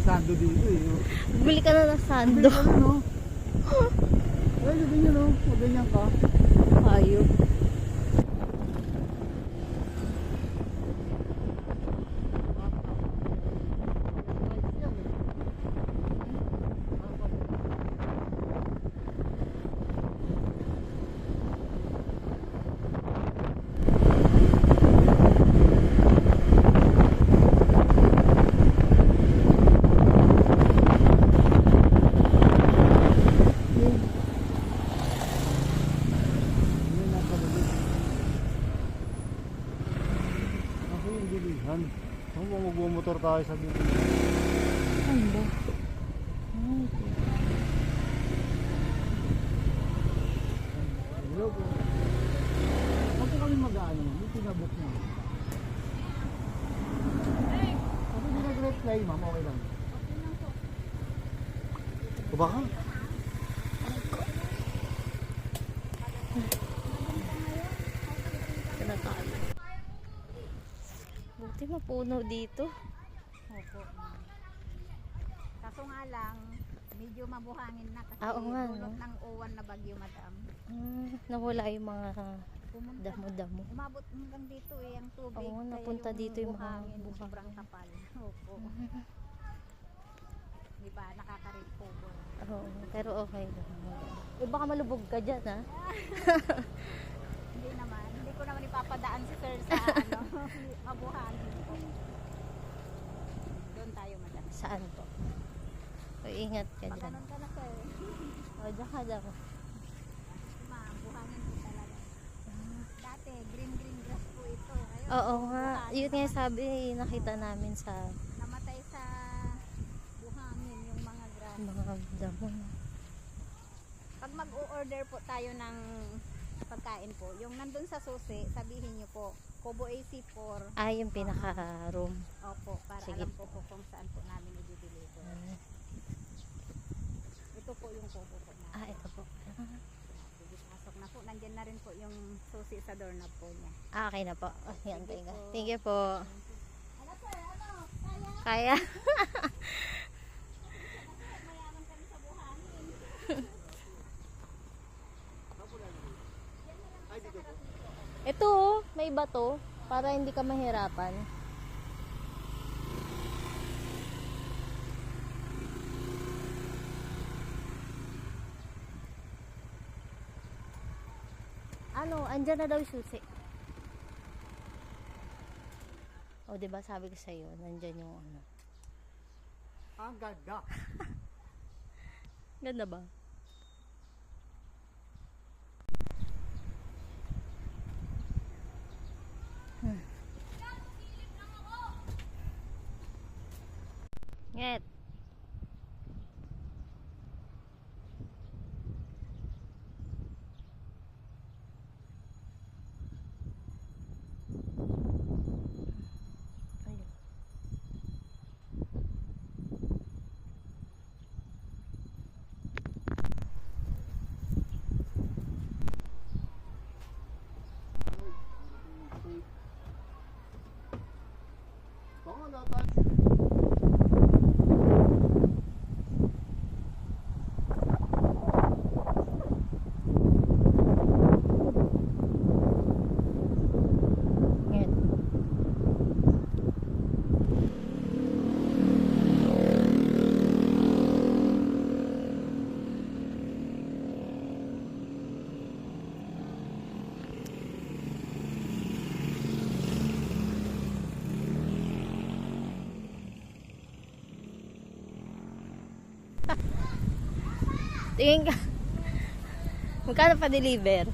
may sando dito eh. Oh. Bumili ka na ng sando. Ano? Ay, ganyan no. O ganyan ka. Ayun. Kung magbumotor tayo sa dito. Ano ba? Hello po. Huwag po kami mag-ano. May pinabok na. Kasi hindi nag-reply ma'am. Okay lang. O baka? Pinatalo. Buti mapuno dito. Opo. Kaso nga lang, medyo mabuhangin na kasi Oo nga, dulot no? ng uwan na bagyo, madam. Nawala yung mga Pumunta, damo-damo. umabot hanggang dito ang tubig. Oo, kaya napunta dito yung mga buhangin, buhangin. sobrang kapal. Opo. Di ba, nakaka-recover. Oo, pero okay lang. Eh baka malubog ka dyan, ha? Hindi naman, hindi ko naman ipapadaan si sir sa mabuhangin po. Doon tayo, madam. Saan po? O, ingat ka Pag dyan. ganun ka na, sir. O, dyan ka dyan. Ma'am, buhangin po talaga. Dati, green grass po ito. Ngayon, Oo nga, buhangin yun nga yung sabi, nakita namin sa namatay sa buhangin yung mga grass. mga damo. Pag mag-o-order po tayo ng pagkain po, yung nandun sa susi, sabihin nyo po, Kobo AC4. Ah, yung pinaka-room. Opo, para Sige alam po kung saan po namin i-deliver. Ito po yung Kobo po na. Ah, ito po. Pasok na po. Nandyan na rin po yung susi sa doorknob po niya. Ah, okay na po. Yan, Sige po. thank you po. Ano sir, kaya? Kaya? Mayaman kami sa buhangin. Ito, oh, may bato para hindi ka mahirapan. Ano, andyan na daw yung susi. O, diba sabi ko sa'yo, nandyan yung ano. Ang ganda. Ganda ba? Nget. Ayun. Baka na tayo. Nget. Tingin ka. Magkano pa deliver?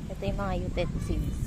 Ito yung mga utensils.